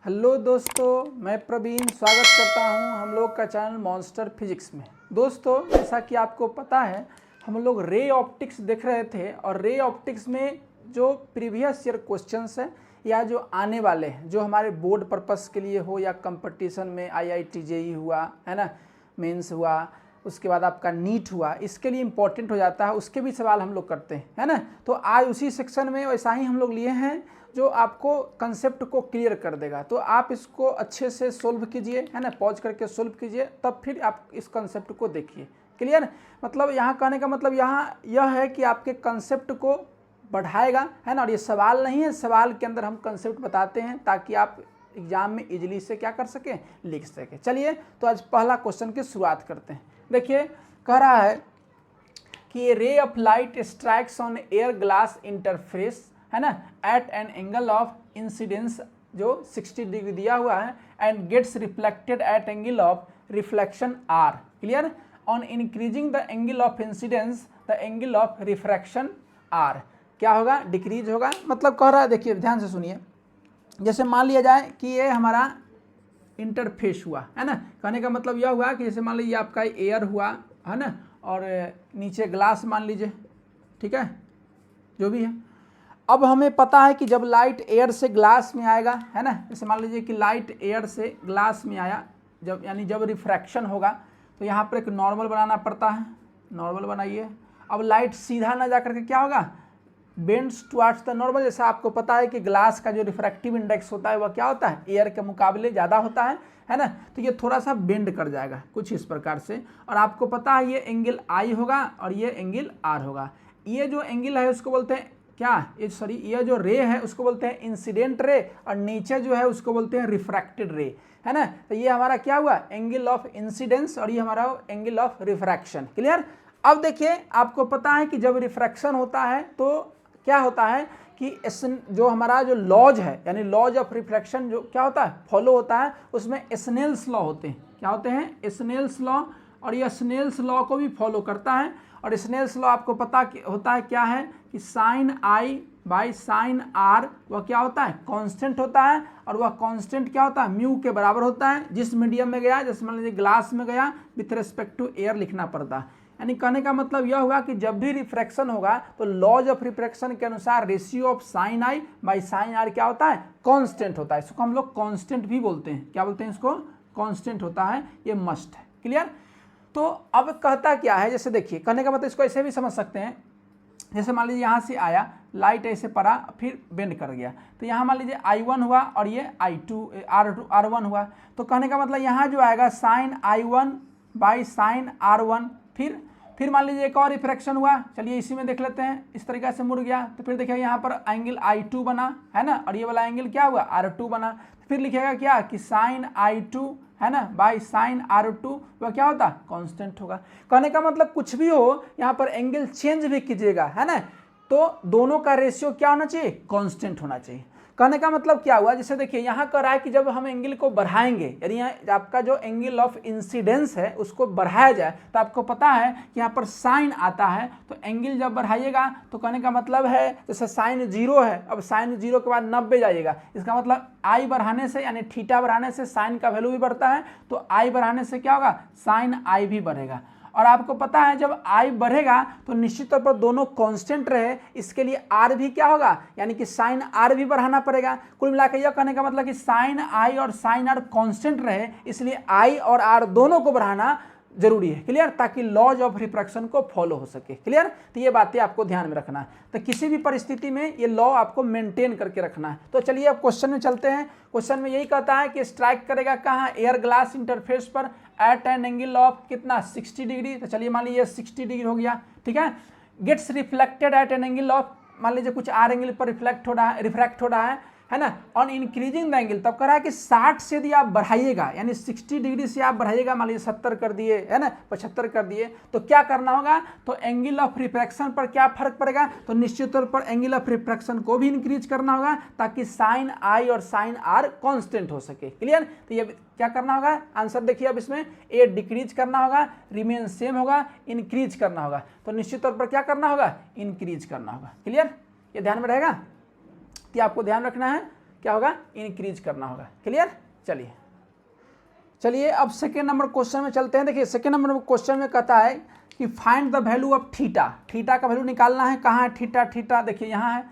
Hello दोस्तों, मैं प्रवीण स्वागत करता हूं हम लोग का चैनल मॉन्स्टर फिजिक्स में। दोस्तों, जैसा कि आपको पता है हम लोग रे ऑप्टिक्स देख रहे थे और रे ऑप्टिक्स में जो प्रीवियस ईयर क्वेश्चंस हैं या जो आने वाले हैं, जो हमारे बोर्ड पर्पस के लिए हो या कंपटीशन में IIT JEE हुआ है ना, मेंस हुआ, उसके बाद आपका नीट हुआ, इसके लिए इम्पोर्टेंट हो जाता है, उसके भी सवाल हम लोग करते हैं, है ना। तो आज उसी सेक्शन में वैसा ही हम लोग लिए हैं जो आपको कंसेप्ट को क्लियर कर देगा। तो आप इसको अच्छे से सोल्व कीजिए, है ना, पॉज करके सोल्व कीजिए, तब फिर आप इस कंसेप्ट को देखिए। क्लियर? मतलब यहाँ कहने का मतलब यहाँ यह है कि आपके कंसेप्ट को बढ़ाएगा, है ना। और ये सवाल नहीं है, सवाल के अंदर हम कंसेप्ट बताते हैं ताकि आप एग्जाम में इजीली से क्या कर सकें, लिख सकें। चलिए, तो आज पहला क्वेश्चन की शुरुआत करते हैं। देखिए, कह रहा है कि ray of light strikes on air glass interface, है ना, at an angle of incidence जो 60 डिग्री दिया हुआ है and gets reflected at angle of reflection R. Clear? On increasing the angle of incidence the angle of refraction R क्या होगा? Decrease होगा। मतलब कह रहा है, देखिए ध्यान से सुनिए, जैसे मान लिया जाए कि ये हमारा इंटरफेस हुआ, है ना। कहने का मतलब यह हुआ कि जैसे मान लीजिए आपका एयर हुआ, है ना, और नीचे ग्लास मान लीजिए, ठीक है, जो भी है। अब हमें पता है कि जब लाइट एयर से ग्लास में आएगा, है ना, जैसे मान लीजिए कि लाइट एयर से ग्लास में आया, जब यानी जब रिफ्रैक्शन होगा तो यहाँ पर एक नॉर्मल बनाना पड़ता है। नॉर्मल बनाइए। अब लाइट सीधा ना जा करके क्या होगा, बेंड्स टुवर्ड्स द नॉर्मल। जैसा आपको पता है कि ग्लास का जो रिफ्रैक्टिव इंडेक्स होता है वह क्या होता है, एयर के मुकाबले ज़्यादा होता है ना। तो ये थोड़ा सा बेंड कर जाएगा कुछ इस प्रकार से। और आपको पता है ये एंगल आई होगा और ये एंगल आर होगा। ये जो एंगल है उसको बोलते हैं क्या, ये जो रे है उसको बोलते हैं इंसिडेंट रे, और नीचे जो है उसको बोलते हैं रिफ्रैक्टेड रे, है ना। तो ये हमारा क्या हुआ, एंगल ऑफ इंसिडेंस, और ये हमारा एंगल ऑफ रिफ्रैक्शन। क्लियर? अब देखिए, आपको पता है कि जब रिफ्रैक्शन होता है तो क्या होता है कि जो हमारा जो लॉज है, यानी लॉज ऑफ रिफ्रैक्शन जो क्या होता है, फॉलो होता है, उसमें स्नेल्स लॉ होते हैं। क्या होते हैं? Snell's law. और ये स्नेल्स लॉ को भी फॉलो करता है। और स्नेल्स लॉ आपको पता होता है क्या है कि sine I by sine R वह क्या होता है, कांस्टेंट होता है। और वह कांस्टेंट क्या होता है, म्यू के बराबर होता है। जिस मीडियम में गया, जैसे मान लीजिए ग्लास में गया, विथ रिस्पेक्ट टू एयर लिखना पड़ता है। यानी कहने का मतलब यह हुआ कि जब भी रिफ्रैक्शन होगा तो लॉज ऑफ रिफ्रैक्शन के अनुसार ratio of sine I by sine R क्या होता है, कांस्टेंट होता है। इसको हम लोग कांस्टेंट भी बोलते हैं। क्या बोलते हैं इसको? कांस्टेंट होता है। ये मस्ट है। क्लियर? तो अब कहता क्या है, जैसे देखिए, कहने का मतलब इसको ऐसे भी समझ सकते हैं, जैसे मान लीजिए यहाँ से आया, लाइट ऐसे पड़ा, फिर बेंड कर गया, तो यहाँ मान लीजिए I1 हुआ और ये R1 हुआ। तो कहने का मतलब यहाँ जो आएगा sign I1 by sine R1। फिर मान लीजिए एक और रिफ्रैक्शन हुआ, चलिए इसी में देख लेते हैं। इस तरीके से मुड़ गया तो फिर देखिए यहाँ पर एंगल I2 बना, है ना, और ये वाला एंगल क्या हुआ, R2 बना। फिर लिखेगा क्या कि साइन I2, है ना, बाई साइन R2 वह क्या होता, कांस्टेंट होगा। कहने का मतलब कुछ भी हो, यहाँ पर एंगल चेंज भी कीजिएगा, है ना, तो दोनों का रेशियो क्या होना चाहिए, कांस्टेंट होना चाहिए। कहने का मतलब क्या हुआ, जैसे देखिए यहाँ कर रहा है कि जब हम एंगल को बढ़ाएंगे, यानी यहाँ आपका जो एंगल ऑफ इंसिडेंस है उसको बढ़ाया जाए, तो आपको पता है कि यहाँ पर साइन आता है, तो एंगल जब बढ़ाइएगा तो कहने का मतलब है जैसे साइन 0 है, अब साइन 0 के बाद 90 जाइएगा, इसका मतलब आई बढ़ाने से यानी थीटा बढ़ाने से साइन का वैल्यू भी बढ़ता है, तो आई बढ़ाने से क्या होगा, साइन आई भी बढ़ेगा। और आपको पता है जब आई बढ़ेगा तो निश्चित तौर पर दोनों कांस्टेंट रहे, इसके लिए आर भी क्या होगा, यानी कि साइन आर भी बढ़ाना पड़ेगा। कुल मिलाकर यह कहने का मतलब कि साइन आई और साइन आर कांस्टेंट रहे, इसलिए आई और आर दोनों को बढ़ाना जरूरी है। क्लियर? ताकि लॉज ऑफ रिफ्रैक्शन को फॉलो हो सके। क्लियर? तो ये बातें आपको ध्यान में रखना है। तो किसी भी परिस्थिति में ये लॉ आपको मेंटेन करके रखना है। तो चलिए अब क्वेश्चन में चलते हैं। क्वेश्चन में यही कहता है कि स्ट्राइक करेगा कहाँ, एयर ग्लास इंटरफेस पर एट एन एंगल ऑफ कितना, 60 डिग्री। तो चलिए मान लीजिए 60 डिग्री हो गया, ठीक है। Gets reflected at an angle of, मान लीजिए कुछ आर एंगल पर रिफ्रैक्ट हो रहा है ना, ऑन इंक्रीजिंग द एंगल। तब कह रहा है कि 60 से यदि आप बढ़ाइएगा, यानी 60 डिग्री से आप बढ़ाइएगा, मान लीजिए 70 कर दिए, है ना, 75 कर दिए, तो क्या करना होगा, तो एंगल ऑफ रिफ्रैक्शन पर क्या फर्क पड़ेगा, तो निश्चित तौर पर एंगल ऑफ रिफ्रैक्शन को भी इंक्रीज करना होगा ताकि साइन आई और साइन आर कांस्टेंट हो सके। क्लियर? तो ये क्या करना होगा, आंसर देखिए अब इसमें, ए डिक्रीज करना होगा, रिमेन सेम होगा, इंक्रीज करना होगा। तो निश्चित तौर पर क्या करना होगा, इंक्रीज करना होगा। क्लियर? ये ध्यान में रहेगा कि आपको ध्यान रखना है क्या होगा, इंक्रीज करना होगा। क्लियर। चलिए अब सेकेंड नंबर क्वेश्चन में चलते हैं। देखिए सेकेंड नंबर क्वेश्चन में कहता है कि find the value of theta, theta का वैल्यू निकालना है। कहाँ है थीटा, थीटा देखिए यहाँ है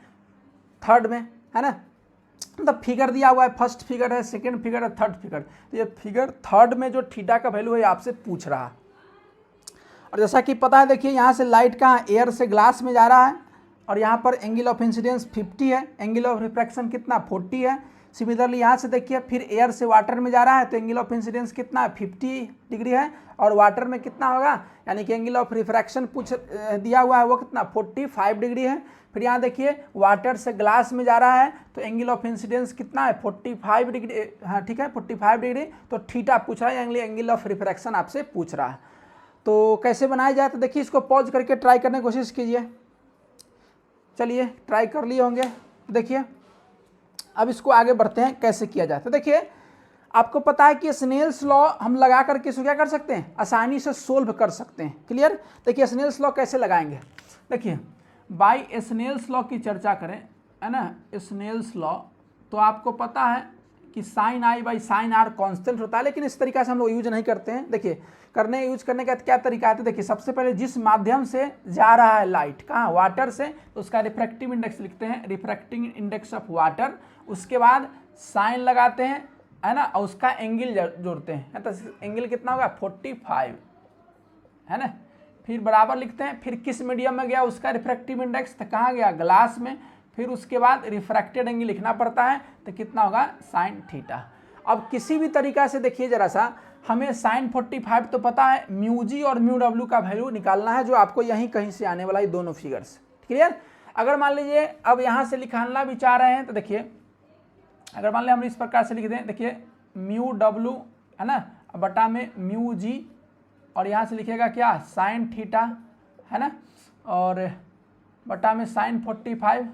थर्ड में, है ना। मतलब फिगर दिया हुआ है, फर्स्ट फिगर है, सेकेंड फिगर है, थर्ड फिगर। तो ये फिगर थर्ड में जो थीटा का वैल्यू है आपसे पूछ रहा है। और जैसा कि पता है देखिए यहाँ से लाइट कहाँ एयर से ग्लास में जा रहा है और यहाँ पर एंगल ऑफ इंसिडेंस 50 है, एंगल ऑफ रिफ्रैक्शन कितना 40 है। सिमिलरली यहाँ से देखिए फिर एयर से वाटर में जा रहा है तो एंगल ऑफ इंसिडेंस कितना 50 डिग्री है और वाटर में कितना होगा, यानी कि एंगल ऑफ रिफ्रैक्शन पूछ दिया हुआ है वो कितना 45 डिग्री है। फिर यहाँ देखिए वाटर से ग्लास में जा रहा है तो एंगल ऑफ इंसिडेंस कितना है 45 डिग्री, हाँ ठीक है 45 डिग्री। तो थीटा पूछ रहा है, एंगल ऑफ रिफ्रैक्शन आपसे पूछ रहा है। तो कैसे बनाया जाए, तो देखिए इसको पॉज करके ट्राई करने की कोशिश कीजिए। चलिए ट्राई कर लिए होंगे। देखिए अब इसको आगे बढ़ते हैं कैसे किया जाए। तो देखिए आपको पता है कि स्नेल्स लॉ हम लगा करके इसको क्या कर सकते हैं, आसानी से सोल्व कर सकते हैं। क्लियर। देखिए स्नेल्स लॉ कैसे लगाएंगे, देखिए बाय स्नेल्स लॉ की चर्चा करें, है ना, स्नेल्स लॉ। तो आपको पता है कि sine I by sine R constant होता है, लेकिन इस तरीका से हम लोग यूज नहीं करते हैं। देखिए यूज करने का क्या तरीका है, देखिए सबसे पहले जिस माध्यम से जा रहा है लाइट, कहाँ, वाटर से, तो उसका रिफ्रैक्टिव इंडेक्स लिखते हैं, रिफ्रैक्टिंग इंडेक्स ऑफ वाटर। उसके बाद साइन लगाते हैं, है ना, और उसका एंगल जोड़ते हैं, तो एंगल कितना होगा 45, है ना। फिर बराबर लिखते हैं, फिर किस मीडियम में गया उसका रिफ्रैक्टिव इंडेक्स, तो कहाँ गया, ग्लास में। फिर उसके बाद रिफ्रैक्टेड एंगल लिखना पड़ता है, तो कितना होगा साइन थीटा। अब किसी भी तरीका से देखिए जरा सा, हमें साइन 45 तो पता है, म्यू जी और म्यू डब्ल्यू का वैल्यू निकालना है, जो आपको यहीं कहीं से आने वाला है दोनों फिगर्स। क्लियर। अगर मान लीजिए अब यहाँ से लिखाना भी चाह रहे हैं तो देखिए, अगर मान लिया हम इस प्रकार से लिख दें, देखिए म्यू डब्ल्यू, है ना, बटा में म्यू जी, और यहाँ से लिखेगा क्या साइन थीटा, है ना, और बटा में साइन 45,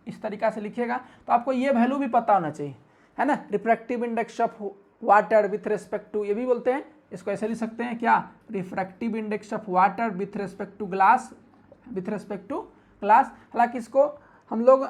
इस तरीका से लिखिएगा। तो आपको ये वैल्यू भी पता होना चाहिए, है ना, refractive index of water with respect to, ये भी बोलते हैं, इसको ऐसे लिख सकते हैं क्या, refractive index of water with respect to glass, with respect to glass. हालांकि इसको हम लोग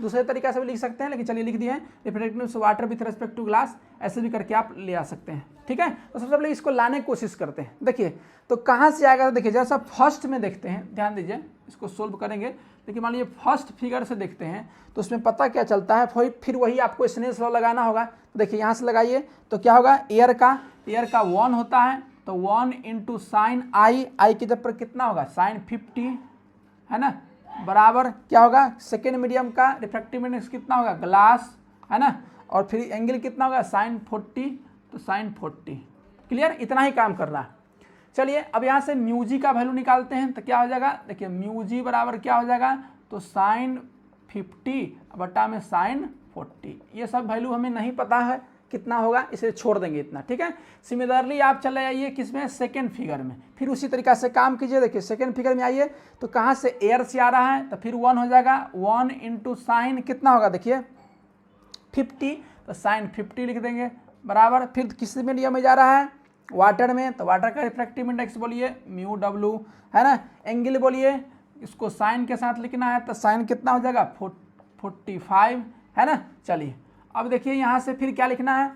दूसरे तरीके से भी लिख सकते हैं, लेकिन चलिए लिख दिए हैं refractive index of water with respect to glass, ऐसे भी करके आप ले आ सकते हैं। ठीक है। तो सबसे पहले इसको लाने की कोशिश करते हैं। देखिए तो कहाँ से आएगा, तो देखिए जैसा फर्स्ट में देखते हैं, ध्यान दीजिए, इसको सोल्व करेंगे। देखिए मान लीजिए फर्स्ट फिगर से देखते हैं तो उसमें पता क्या चलता है, फिर वही आपको स्नेल्स लॉ लगाना होगा। तो देखिए यहाँ से लगाइए तो क्या होगा, एयर का 1 होता है, तो 1 इंटू साइन आई की जगह पर कितना होगा साइन 50, है ना, बराबर क्या होगा, सेकेंड मीडियम का रिफ्रैक्टिव इंडेक्स कितना होगा ग्लास, है ना, और फिर एंगल कितना होगा साइन 40, तो साइन 40। क्लियर। इतना ही काम करना है। चलिए अब यहाँ से म्यू जी का वैल्यू निकालते हैं, तो क्या हो जाएगा, देखिए म्यू जी बराबर क्या हो जाएगा, तो साइन 50 बटा में साइन 40। ये सब वैल्यू हमें नहीं पता है कितना होगा, इसे छोड़ देंगे इतना। ठीक है। सिमिलरली आप चले आइए किसमें, सेकेंड फिगर में, फिर उसी तरीका से काम कीजिए। देखिए सेकेंड फिगर में आइए तो कहाँ से, एयर से आ रहा है, तो फिर 1 हो जाएगा, 1 इंटू साइन कितना होगा, देखिए 50, तो साइन 50 लिख देंगे, बराबर। फिर किस मीडियम में जा रहा है, वाटर में, तो वाटर का रिफ्रैक्टिव इंडेक्स बोलिए म्यू डब्ल्यू, है ना, एंगल बोलिए, इसको साइन के साथ लिखना है, तो साइन कितना हो जाएगा 45, है ना। चलिए अब देखिए यहाँ से फिर क्या लिखना है,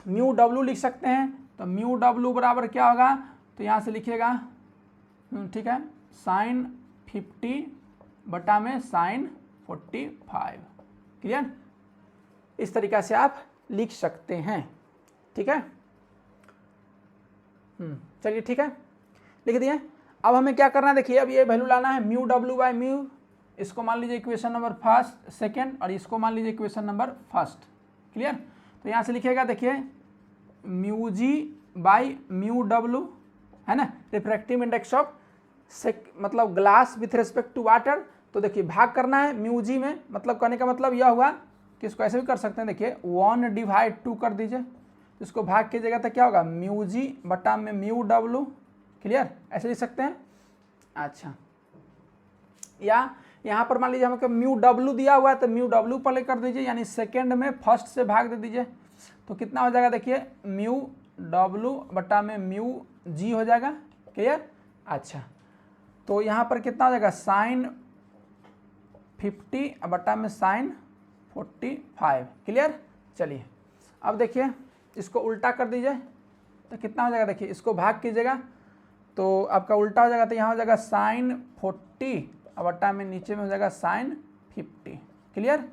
म्यू डब्ल्यू लिख सकते हैं, तो म्यू डब्ल्यू बराबर क्या होगा, तो यहाँ से लिखिएगा, ठीक है, साइन 50 बटा में साइन 45। क्लियर। इस तरीका से आप लिख सकते हैं। ठीक है। चलिए ठीक है, लिख दिए। अब हमें क्या करना है, देखिए अब ये वैल्यू लाना है म्यू डब्ल्यू बाई म्यू, इसको मान लीजिए इक्वेशन नंबर फर्स्ट सेकेंड, और इसको मान लीजिए इक्वेशन नंबर फर्स्ट। क्लियर। तो यहाँ से लिखिएगा, देखिए mu G by mu W, है ना, रिफ्रैक्टिव इंडेक्स ऑफ मतलब glass with respect to water. तो देखिए भाग करना है म्यू जी में, मतलब कहने का मतलब यह हुआ कि इसको ऐसे भी कर सकते हैं, देखिए 1/2 कर दीजिए, इसको भाग कीजिएगा तो क्या होगा, म्यू जी बटा में म्यू डब्ल्यू। क्लियर। ऐसे लिख सकते हैं। अच्छा, या यहाँ पर मान लीजिए हमको म्यू डब्ल्यू दिया हुआ है, तो म्यू डब्ल्यू पहले कर दीजिए, यानी सेकेंड में फर्स्ट से भाग दे दीजिए, तो कितना हो जाएगा, देखिए म्यू डब्ल्यू बटा में म्यू जी हो जाएगा। क्लियर। अच्छा, तो यहाँ पर कितना हो जाएगा, साइन 50 बटा में साइन 45। क्लियर। चलिए अब देखिए इसको उल्टा कर दीजिए तो कितना हो जाएगा, देखिए इसको भाग कीजिएगा तो आपका उल्टा हो जाएगा, तो यहाँ हो जाएगा साइन 40 और बट्टा में नीचे में हो जाएगा साइन 50। क्लियर।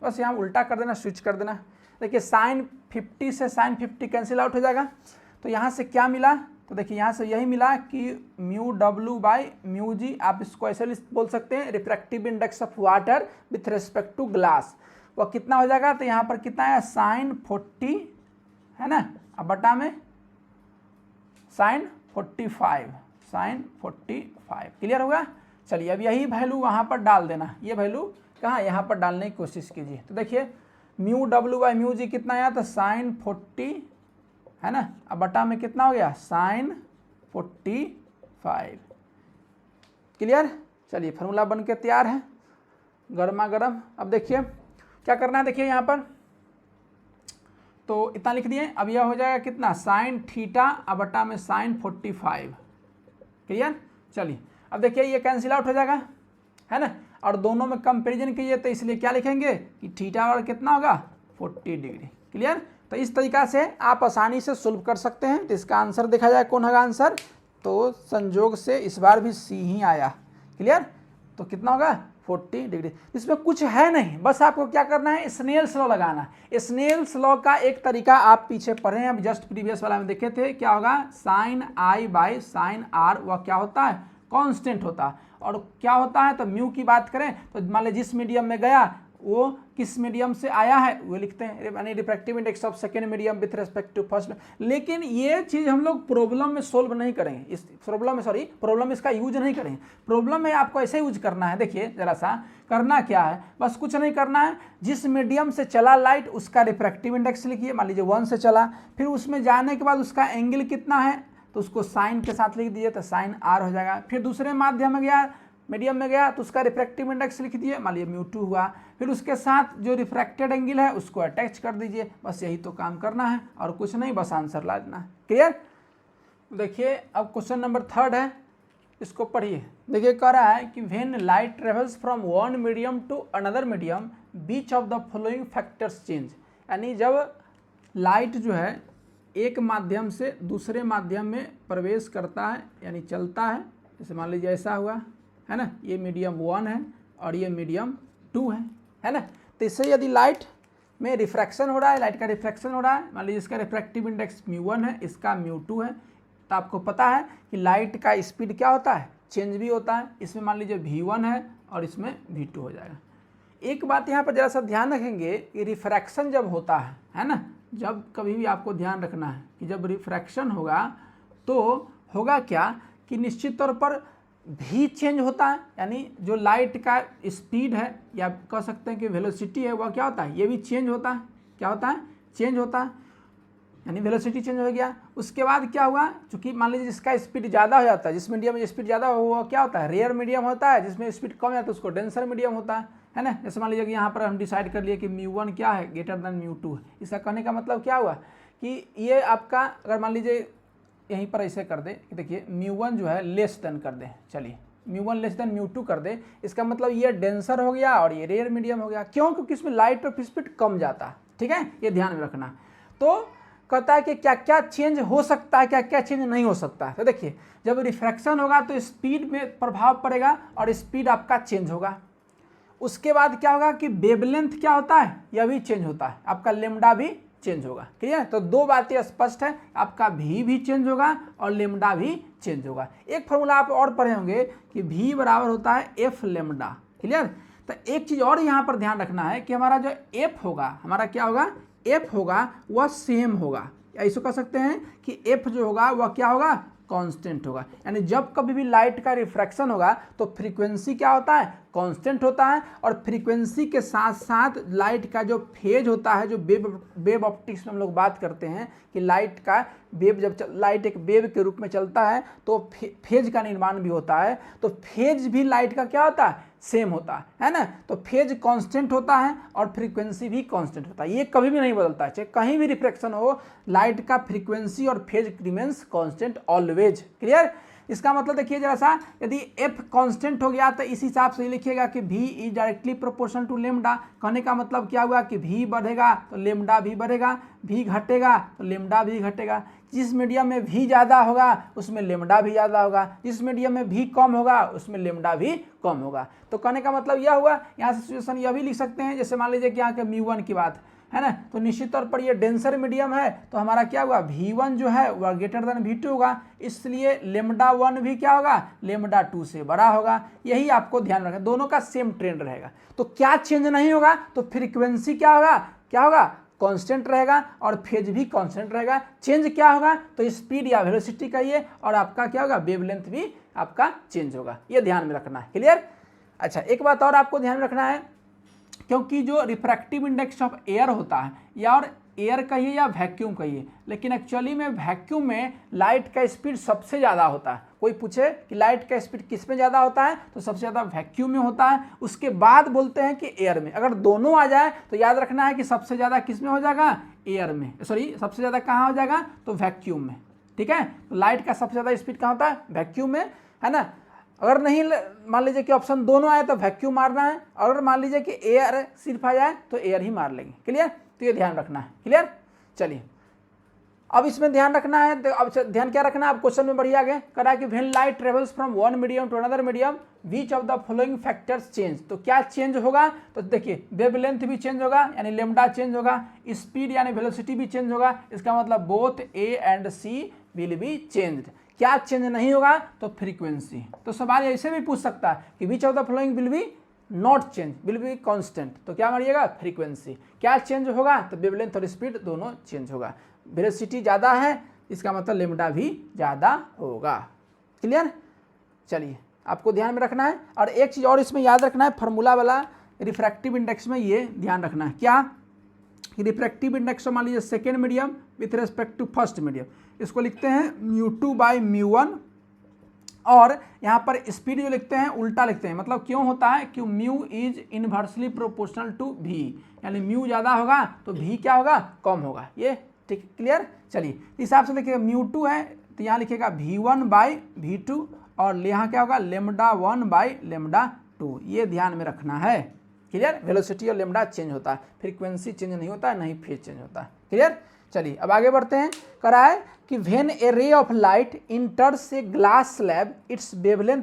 बस यहाँ उल्टा कर देना, स्विच कर देना। देखिए साइन 50 से साइन 50 कैंसिल आउट हो जाएगा, तो यहाँ से क्या मिला, तो देखिए यहाँ से यही मिला कि mu W by mu G, आप इसको ऐसे बोल सकते हैं refractive index of water with respect to glass, वह कितना हो जाएगा, तो यहाँ पर कितना है साइन 40 है ना, अब बटा में साइन 45, साइन 45। क्लियर होगा। चलिए अब यही वैल्यू वहाँ पर डाल देना, ये वैल्यू कहाँ, यहाँ पर डालने की कोशिश कीजिए। तो देखिए म्यू डब्ल्यू बाई म्यू जी कितना आया, तो साइन 40 है ना, अब बटा में कितना हो गया साइन 45। क्लियर। चलिए फार्मूला बन के तैयार है, गर्मा गर्म। अब देखिए क्या करना है, देखिए यहाँ पर तो इतना लिख दिए, अब यह हो जाएगा कितना साइन थीटा अब बटा में साइन 45। क्लियर। चलिए अब देखिए ये कैंसिल आउट हो जाएगा है ना, और दोनों में कंपैरिजन कीजिए तो इसलिए क्या लिखेंगे कि थीटा और कितना होगा 40 डिग्री। क्लियर। तो इस तरीका से आप आसानी से सोल्व कर सकते हैं। तो इसका आंसर देखा जाए कौन होगा आंसर, तो संजोग से इस बार भी सी ही आया। क्लियर। तो कितना होगा 40 डिग्री। इसमें कुछ है नहीं, बस आपको क्या करना है स्नेल्स लॉ लगाना है। स्नेल्स लॉ का एक तरीका आप पीछे पढ़े हैं, अब जस्ट प्रीवियस वाला में देखे थे, क्या होगा sine I by sine R, वह क्या होता है कांस्टेंट होता है। और क्या होता है, तो म्यू की बात करें तो मान लीजिए जिस मीडियम में गया वो किस मीडियम से आया है वो लिखते हैं, यानी refractive index of second medium with respect to first. लेकिन ये चीज़ हम लोग प्रॉब्लम में सोल्व नहीं करेंगे, इस प्रॉब्लम में इसका यूज नहीं करेंगे। प्रॉब्लम में आपको ऐसे यूज करना है। देखिए जरा सा करना क्या है, बस कुछ नहीं करना है, जिस मीडियम से चला लाइट उसका रिफ्रैक्टिव इंडेक्स लिखिए, मान लीजिए 1 से चला, फिर उसमें जाने के बाद उसका एंगल कितना है तो उसको साइन के साथ लिख दीजिए, तो साइन आर हो जाएगा। फिर दूसरे माध्यम में गया, मीडियम में गया तो उसका रिफ्रैक्टिव इंडेक्स लिख दिए, मान लीजिए μ2 हुआ, फिर उसके साथ जो रिफ्रैक्टेड एंगल है उसको अटैच कर दीजिए। बस यही तो काम करना है और कुछ नहीं, बस आंसर ला देना है। क्लियर। देखिए अब क्वेश्चन नंबर 3 है, इसको पढ़िए। देखिए कह रहा है कि when light travels from one medium to another medium which of the following factors change, यानी जब लाइट जो है एक माध्यम से दूसरे माध्यम में प्रवेश करता है यानी चलता है, जैसे मान लीजिए ऐसा हुआ है ना, ये मीडियम 1 है और ये मीडियम 2 है ना, तो इससे यदि लाइट में रिफ्रैक्शन हो रहा है, लाइट का रिफ्रैक्शन हो रहा है, मान लीजिए इसका रिफ्रैक्टिव इंडेक्स μ1 है, इसका μ2 है, तो आपको पता है कि लाइट का स्पीड क्या होता है चेंज भी होता है। इसमें मान लीजिए v1 है और इसमें v2 हो जाएगा। एक बात यहाँ पर जरा सा ध्यान रखेंगे कि रिफ्रैक्शन जब होता है ना, जब कभी भी आपको ध्यान रखना है कि जब रिफ्रैक्शन होगा तो होगा क्या कि निश्चित तौर पर भी चेंज होता है, यानी जो लाइट का स्पीड है या कह सकते हैं कि वेलोसिटी है वह क्या होता है, ये भी चेंज होता है। क्या होता है चेंज होता है, यानी वेलोसिटी चेंज हो गया। उसके बाद क्या हुआ, चूंकि मान लीजिए जिसका स्पीड ज़्यादा हो जाता है, जिस मीडियम में स्पीड ज़्यादा हो वो क्या होता है रेयर मीडियम होता है, जिसमें स्पीड कम जाता है उसको डेंसर मीडियम होता है ना। जैसे मान लीजिए कि यहाँ पर हम डिसाइड कर लिए कि μ1 क्या है ग्रेटर देन μ2 है। इसका कहने का मतलब क्या हुआ कि ये आपका अगर मान लीजिए यहीं पर ऐसे कर दे कि देखिए μ1 जो है लेस देन कर दे, चलिए μ1 लेस देन μ2 कर दे, इसका मतलब ये डेंसर हो गया और ये रेयर मीडियम हो गया। क्यों, क्योंकि इसमें लाइट ऑफ स्पीड कम जाता है। ठीक है, ये ध्यान में रखना। तो कहता है कि क्या क्या चेंज हो सकता है, क्या क्या चेंज नहीं हो सकता है। तो देखिए जब रिफ्रैक्शन होगा तो स्पीड में प्रभाव पड़ेगा और स्पीड आपका चेंज होगा। उसके बाद क्या होगा कि वेवलेंथ क्या होता है यह भी चेंज होता है, आपका लेमडा भी चेंज होगा। क्लियर। तो दो बातें स्पष्ट है, आपका भी चेंज होगा और लेमडा भी चेंज होगा। एक फॉर्मूला आप और पढ़े होंगे कि v बराबर होता है एफ लेमडा। क्लियर। तो एक चीज़ और यहाँ पर ध्यान रखना है कि हमारा जो एफ होगा, हमारा क्या होगा एफ होगा वह सेम होगा, ऐसे कह सकते हैं कि एफ जो होगा वह क्या होगा कांस्टेंट होगा। यानी जब कभी भी लाइट का रिफ्रैक्शन होगा तो फ्रीक्वेंसी क्या होता है कांस्टेंट होता है, और फ्रीक्वेंसी के साथ साथ लाइट का जो फेज होता है, जो वेव ऑप्टिक्स में हम लोग बात करते हैं कि लाइट का वेव, जब लाइट एक वेव के रूप में चलता है तो फेज का निर्माण भी होता है। तो फेज भी लाइट का क्या होता है सेम होता है ना। तो फेज कांस्टेंट होता है और फ्रीक्वेंसी भी कांस्टेंट होता है, ये कभी भी नहीं बदलता है। चाहे कहीं भी रिफ्रैक्शन हो, लाइट का फ्रीक्वेंसी और phase remains constant always. Clear. इसका मतलब देखिए जरा सा, यदि एफ कांस्टेंट हो गया तो इस हिसाब से लिखिएगा कि v is directly proportional to lambda. कहने का मतलब क्या हुआ कि v बढ़ेगा तो लेमडा भी बढ़ेगा, v घटेगा तो लेमडा भी घटेगा। जिस मीडियम में v ज़्यादा होगा उसमें लेमडा भी ज़्यादा होगा, जिस मीडियम में v कम होगा उसमें लेमडा भी कम होगा। तो कहने का मतलब यह हुआ, यहाँ से सिचुएशन यह भी लिख सकते हैं, जैसे मान लीजिए कि यहाँ के μ1 की बात है ना, तो निश्चित तौर पर ये डेंसर मीडियम है तो हमारा क्या हुआ, v1 जो है वह ग्रेटर देन v2 होगा, इसलिए लेमडा 1 भी क्या होगा, लेमडा 2 से बड़ा होगा। यही आपको ध्यान रखना, दोनों का सेम ट्रेंड रहेगा। तो क्या चेंज नहीं होगा, तो फ्रीक्वेंसी क्या होगा, कांस्टेंट रहेगा और फेज भी कांस्टेंट रहेगा। चेंज क्या होगा, तो स्पीड या वेलोसिटी का ये, और आपका क्या होगा, वेवलेंथ भी आपका चेंज होगा। ये ध्यान में रखना है। क्लियर। अच्छा, एक बात और आपको ध्यान रखना है, क्योंकि जो रिफ्रैक्टिव इंडेक्स ऑफ एयर होता है, या और एयर कहिए या वैक्यूम कहिए, लेकिन एक्चुअली में वैक्यूम में लाइट का स्पीड सबसे ज़्यादा होता है। कोई पूछे कि लाइट का स्पीड किस में ज़्यादा होता है, तो सबसे ज़्यादा वैक्यूम में होता है, उसके बाद बोलते हैं कि एयर में। अगर दोनों आ जाए तो याद रखना है कि सबसे ज़्यादा किस में हो जाएगा, एयर में, सॉरी सबसे ज़्यादा कहाँ हो जाएगा, तो वैक्यूम में। ठीक है, तो लाइट का सबसे ज़्यादा स्पीड कहाँ होता है, वैक्यूम में, है ना। अगर नहीं मान लीजिए कि ऑप्शन दोनों आए तो वैक्यूम मारना है, अगर मान लीजिए कि एयर सिर्फ आ जाए तो एयर ही मार लेंगे। क्लियर, तो ये ध्यान रखना है। क्लियर। चलिए अब इसमें ध्यान रखना है, तो अब ध्यान क्या रखना है, अब क्वेश्चन में बढ़िया आगे करा कि when light travels from one medium to another medium which of the following factors change. तो क्या चेंज होगा, तो देखिए वेवलेंथ भी चेंज होगा, यानी लेमडा चेंज होगा, स्पीड यानी वेलोसिटी भी चेंज होगा। इसका मतलब both A and C will be changed. क्या चेंज नहीं होगा, तो फ्रीक्वेंसी। तो सवाल ऐसे भी पूछ सकता है कि विच of the following will be not change, will be constant, तो क्या मारिएगा, फ्रीक्वेंसी। क्या चेंज होगा, तो वेवलेंथ और स्पीड दोनों चेंज होगा। वेलोसिटी ज़्यादा है, इसका मतलब लेमडा भी ज़्यादा होगा। क्लियर। चलिए आपको ध्यान में रखना है, और एक चीज़ और इसमें याद रखना है, फार्मूला वाला रिफ्रैक्टिव इंडेक्स में ये ध्यान रखना है, क्या कि रिफ्रैक्टिव इंडेक्स मान लीजिए second medium with respect to first medium, इसको लिखते हैं μ2 बाई μ1, और यहाँ पर स्पीड जो लिखते हैं उल्टा लिखते हैं। मतलब क्यों होता है, कि mu is inversely proportional to v, यानी म्यू ज़्यादा होगा तो v क्या होगा, कम होगा। ये ठीक क्लियर। चलिए इस हिसाब से देखिएगा μ2 है तो यहाँ लिखिएगा v1 बाई v2, और यहाँ क्या होगा, लेमडा 1 बाई लेमडा 2। ये ध्यान में रखना है। क्लियर। वेलोसिटी और लेमडा चेंज होता है, फ्रीक्वेंसी चेंज नहीं होता है, नहीं फेज चेंज होता है। क्लियर। चलिए अब आगे बढ़ते हैं। करा है कि व्हेन ए रे of light इंटर्स a glass slab it's wavelength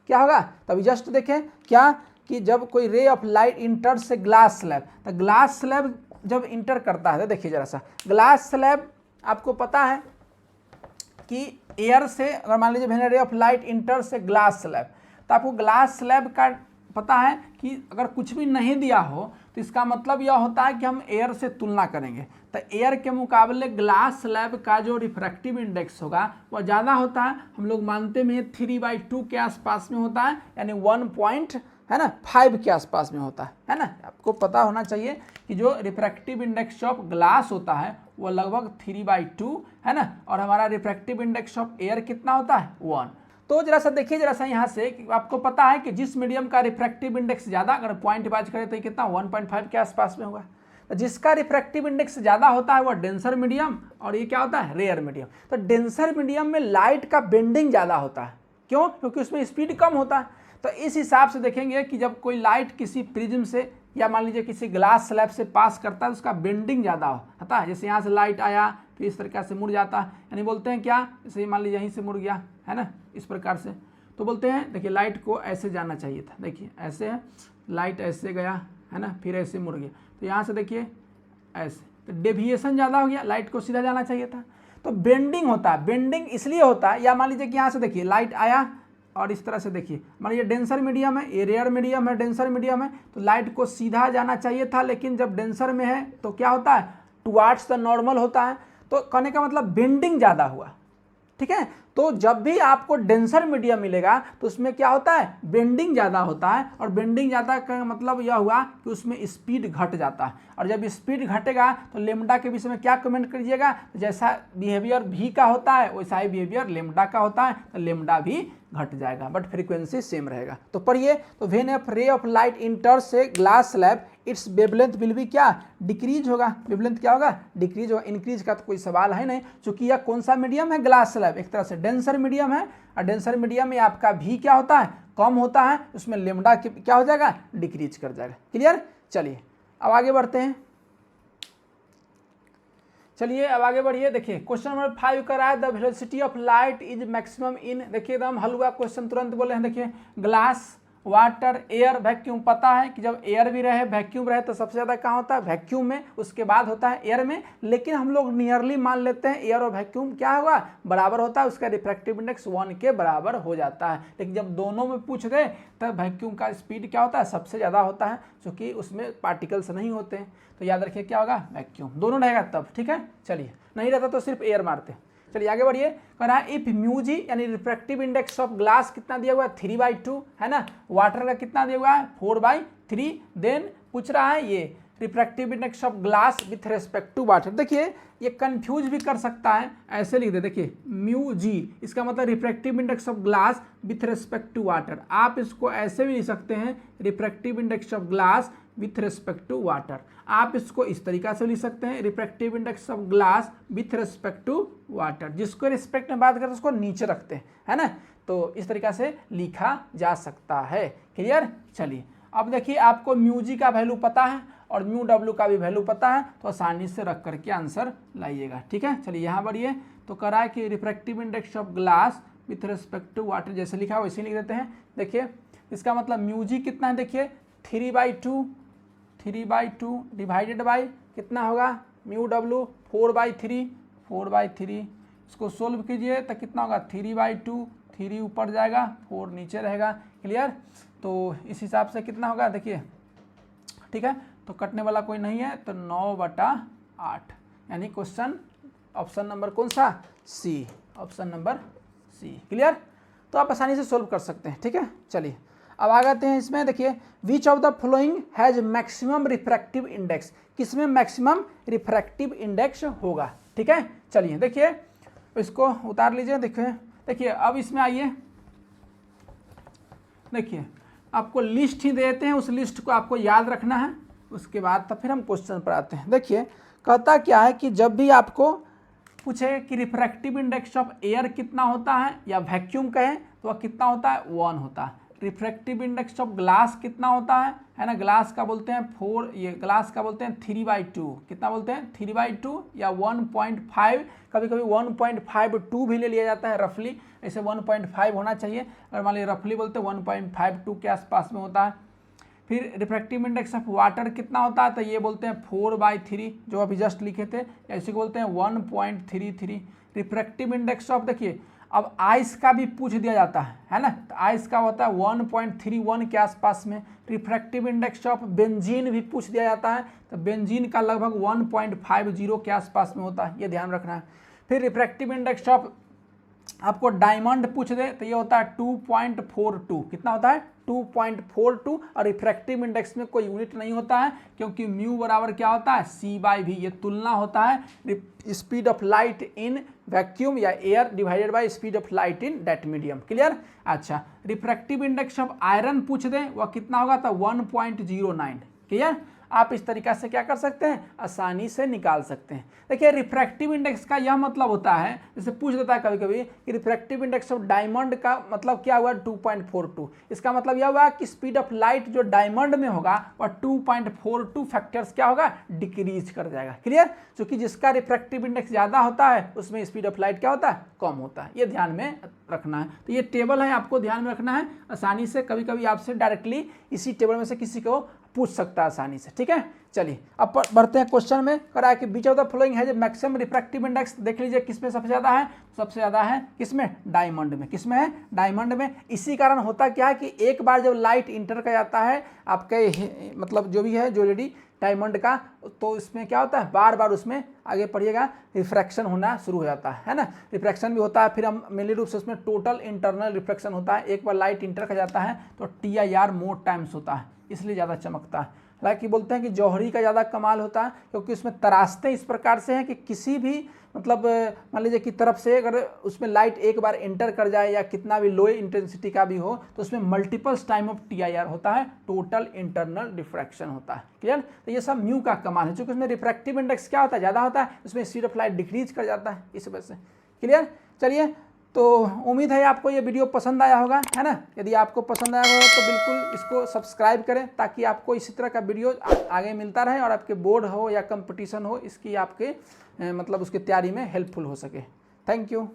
क्या होगा, तभी जस्ट देखें क्या कि जब कोई रे of light इंटर्स a glass slab, तो ग्लास स्लैब जब इंटर करता है, तो देखिए जरा सा, ग्लास स्लैब आपको पता है कि एयर से, अगर मान लीजिए व्हेन ए रे of light इंटर्स a glass slab, तो आपको ग्लास स्लैब का पता है कि अगर कुछ भी नहीं दिया हो तो इसका मतलब यह होता है कि हम एयर से तुलना करेंगे, तो एयर के मुकाबले ग्लास स्लैब का जो रिफ्रैक्टिव इंडेक्स होगा वह ज़्यादा होता है। हम लोग मानते में 3/2 के आसपास में होता है, यानी 1.5 के आसपास में होता है ना। आपको पता होना चाहिए कि जो रिफ्रैक्टिव इंडेक्स ऑफ ग्लास होता है वो लगभग 3/2 है ना, और हमारा रिफ्रैक्टिव इंडेक्स ऑफ एयर कितना होता है, 1। तो जरा सा देखिए जरा सा यहाँ से कि आपको पता है कि जिस मीडियम का रिफ्रैक्टिव इंडेक्स ज़्यादा, अगर पॉइंट बाज करें तो ये कितना 1.5 के आसपास में होगा। तो जिसका रिफ्रैक्टिव इंडेक्स ज़्यादा होता है वह डेंसर मीडियम, और ये क्या होता है, रेयर मीडियम। तो डेंसर मीडियम में लाइट का बेंडिंग ज़्यादा होता है, क्यों, क्योंकि उसमें स्पीड कम होता है। तो इस हिसाब से देखेंगे कि जब कोई लाइट किसी प्रिज्म से या मान लीजिए किसी ग्लास स्लैब से पास करता है, उसका बेंडिंग ज़्यादा होता है। जैसे यहाँ से लाइट आया फिर इस तरीके से मुड़ जाता है, यानी बोलते हैं क्या, जैसे मान लीजिए यहीं से मुड़ गया है ना, इस प्रकार से, तो बोलते हैं देखिए लाइट को ऐसे जाना चाहिए था, देखिए ऐसे है, लाइट ऐसे गया है ना, फिर ऐसे मुड़ गया, तो यहाँ से देखिए ऐसे, तो डेविएशन ज़्यादा हो गया, लाइट को सीधा जाना चाहिए था। तो बेंडिंग होता है, बेंडिंग इसलिए होता है, या मान लीजिए कि यहाँ से देखिए लाइट आया और इस तरह से देखिए, मान लीजिए डेंसर मीडियम है, ये रेयर मीडियम है, डेंसर मीडियम है, तो लाइट को सीधा जाना चाहिए था, लेकिन जब डेंसर में है तो क्या होता है, टुवार्ड्स द नॉर्मल होता है। तो कहने का मतलब बेंडिंग ज़्यादा हुआ। ठीक है, तो जब भी आपको डेंसर मीडियम मिलेगा तो उसमें क्या होता है, बेंडिंग ज़्यादा होता है, और बेंडिंग ज़्यादा का मतलब यह हुआ कि उसमें स्पीड घट जाता है, और जब स्पीड घटेगा तो लेमडा के विषय में क्या कमेंट करिएगा, जैसा बिहेवियर भी का होता है वैसा ही बिहेवियर लेमडा का होता है, तो लेमडा भी घट जाएगा, बट फ्रीक्वेंसी सेम रहेगा। तो पढ़िए, तो व्हेन ए रे of light इंटर्स a glass slab it's wavelength will भी क्या डिक्रीज होगा, वेवलेंथ क्या होगा डिक्रीज होगा, इंक्रीज का तो कोई सवाल है नहीं, क्योंकि यह कौन सा मीडियम है ग्लास स्लैब, एक तरह से डेंसर मीडियम है, और डेंसर मीडियम में आपका भी क्या होता है कम होता है, उसमें लेमडा क्या हो जाएगा डिक्रीज कर जाएगा। क्लियर, चलिए अब आगे बढ़ते हैं, चलिए अब आगे बढ़िए। देखिए क्वेश्चन नंबर 5 कर रहा है the velocity of light is maximum in, देखिए एकदम हलवा क्वेश्चन तुरंत बोले हैं। देखिए ग्लास, वाटर, एयर, वैक्यूम, पता है कि जब एयर भी रहे वैक्यूम रहे तो सबसे ज़्यादा कहाँ होता है वैक्यूम में, उसके बाद होता है एयर में, लेकिन हम लोग नियरली मान लेते हैं एयर और वैक्यूम क्या होगा बराबर होता है, उसका रिफ्रैक्टिव इंडेक्स 1 के बराबर हो जाता है। लेकिन जब दोनों में पूछ दे तब वैक्यूम का स्पीड क्या होता है सबसे ज़्यादा होता है, क्योंकि उसमें पार्टिकल्स नहीं होते हैं, तो याद रखिए क्या होगा वैक्यूम, दोनों रहेगा तब। ठीक है, चलिए नहीं रहता तो सिर्फ एयर मारते। चलिए आगे बढ़िए, कह रहा है इफ म्यूजी यानी रिफ्रैक्टिव इंडेक्स ऑफ ग्लास कितना दिया हुआ है 3/2 है ना, वाटर का कितना दिया हुआ है 4/3, देन पूछ रहा है ये refractive index of glass with respect to water. देखिए ये कंफ्यूज भी कर सकता है, ऐसे लिख दे, देखिए म्यू जी इसका मतलब refractive index of glass with respect to water, आप इसको ऐसे भी लिख सकते हैं refractive index of glass with respect to water, आप इसको इस तरीका से लिख सकते हैं refractive index of glass with respect to water, जिसको रिस्पेक्ट में बात करते हैं उसको नीचे रखते हैं है ना, तो इस तरीका से लिखा जा सकता है। क्लियर, चलिए अब देखिए आपको म्यू जी का वैल्यू पता है और म्यू डब्ल्यू का भी वैल्यू पता है, तो आसानी से रख करके आंसर लाइएगा। ठीक है, चलिए यहाँ बढ़िए, तो करा है कि refractive index of glass with respect to water जैसे लिखा है वैसे लिख देते हैं। देखिए इसका मतलब म्यू जी कितना है, देखिए 3/2 डिवाइडेड बाई कितना होगा म्यू डब्ल्यू 4/3, इसको सोल्व कीजिए तो कितना होगा 3/2, 3 ऊपर जाएगा 4 नीचे रहेगा। क्लियर, तो इस हिसाब से कितना होगा देखिए, ठीक है, तो कटने वाला कोई नहीं है तो 9/8, यानी क्वेश्चन ऑप्शन नंबर कौन सा सी, ऑप्शन नंबर सी। क्लियर, तो आप आसानी से सोल्व कर सकते हैं। ठीक है, चलिए अब आ जाते हैं इसमें, देखिए विच of the following has maximum refractive index, किसमें मैक्सिमम रिफ्रैक्टिव इंडेक्स होगा। ठीक है, चलिए देखिए इसको उतार लीजिए, देखिए अब इसमें आइए, देखिए आपको लिस्ट ही देते हैं, उस लिस्ट को आपको याद रखना है, उसके बाद तब फिर हम क्वेश्चन पर आते हैं। देखिए कहता क्या है कि जब भी आपको पूछे कि रिफ्रैक्टिव इंडेक्स ऑफ एयर कितना होता है या वैक्यूम कहें तो वह कितना होता है 1 होता है, रिफ्रैक्टिव इंडेक्स ऑफ ग्लास कितना होता है ना, ग्लास का बोलते हैं 4, ये ग्लास का बोलते हैं 3/2, कितना बोलते हैं 3/2 या 1.5, कभी कभी 1.52 भी ले लिया जाता है रफली, ऐसे 1.5 होना चाहिए, अगर मान लीजिए रफली बोलते हैं 1.52 के आसपास में होता है। फिर रिफ्रैक्टिव इंडेक्स ऑफ वाटर कितना होता है तो ये बोलते हैं 4/3 जो अभी जस्ट लिखे थे, ऐसे बोलते हैं 1.33। रिफ्रैक्टिव इंडेक्स ऑफ, देखिए अब आइस का भी पूछ दिया जाता है ना, तो आइस का होता है 1.31 के आसपास में। रिफ्रैक्टिव इंडेक्स ऑफ बेंजीन भी पूछ दिया जाता है, तो बेंजीन का लगभग 1.50 के आसपास में होता है, ये ध्यान रखना है। फिर रिफ्रैक्टिव इंडेक्स ऑफ आपको डायमंड पूछ दे तो ये होता है 2.42, कितना होता है 2.42, और रिफ्रैक्टिव इंडेक्स में कोई यूनिट नहीं होता है क्योंकि म्यू बराबर क्या होता है C/V, ये तुलना होता है speed of light in vacuum या air divided by speed of light in that medium. Clear, अच्छा रिफ्रैक्टिव इंडेक्स ऑफ आयरन पूछ दे वह कितना होगा तो 1.09। क्लियर, आप इस तरीका से क्या कर सकते हैं आसानी से निकाल सकते हैं। देखिए रिफ्रैक्टिव इंडेक्स का यह मतलब होता है, जैसे पूछ देता है कभी कभी कि रिफ्रैक्टिव इंडेक्स ऑफ डायमंड का मतलब क्या हुआ 2.42, इसका मतलब यह हुआ कि स्पीड ऑफ लाइट जो डायमंड में होगा वह 2.42 फैक्टर्स क्या होगा डिक्रीज कर जाएगा। क्लियर, क्योंकि जिसका रिफ्रैक्टिव इंडेक्स ज़्यादा होता है उसमें स्पीड ऑफ लाइट क्या होता है कम होता है, ये ध्यान में रखना है। तो ये टेबल है, आपको ध्यान में रखना है, आसानी से कभी कभी आपसे डायरेक्टली इसी टेबल में से किसी को पूछ सकता है आसानी से। ठीक है, चलिए अब बढ़ते हैं क्वेश्चन में। करा है कि बीच ऑफ द फॉलोइंग है जो मैक्सिमम रिफ्रैक्टिव इंडेक्स, देख लीजिए किसमें सबसे ज़्यादा है, सबसे ज़्यादा है किसमें डायमंड में, किसमें है डायमंड में। इसी कारण होता क्या है कि एक बार जब लाइट इंटर कर जाता है आपके मतलब जो भी है ज्वेलरी डायमंड का, तो इसमें क्या होता है बार बार उसमें आगे पढ़िएगा रिफ्रैक्शन होना शुरू हो जाता है ना, रिफ्रैक्शन भी होता है। फिर हम मेनली रूप से उसमें टोटल इंटरनल रिफ्रैक्शन होता है, एक बार लाइट इंटर कर जाता है तो TIR मोर टाइम्स होता है, इसलिए ज़्यादा चमकता है। हालांकि बोलते हैं कि जौहरी का ज़्यादा कमाल होता है, क्योंकि उसमें तराशते इस प्रकार से हैं कि किसी भी मतलब मान लीजिए कि तरफ से अगर उसमें लाइट एक बार एंटर कर जाए या कितना भी लो इंटेंसिटी का भी हो तो उसमें मल्टीपल्स टाइम ऑफ TIR होता है, टोटल इंटरनल रिफ्रैक्शन होता है। क्लियर? तो ये सब म्यू का कमाल है, क्योंकि उसमें रिफ्रैक्टिव इंडेक्स क्या होता है, ज़्यादा होता है, उसमें स्पीड ऑफ लाइट डिक्रीज कर जाता है इस वजह से। क्लियर? चलिए, तो उम्मीद है आपको ये वीडियो पसंद आया होगा, है ना। यदि आपको पसंद आया होगा तो बिल्कुल इसको सब्सक्राइब करें, ताकि आपको इसी तरह का वीडियो आगे मिलता रहे और आपके बोर्ड हो या कंपटीशन हो, इसकी आपके मतलब उसकी तैयारी में हेल्पफुल हो सके। Thank you.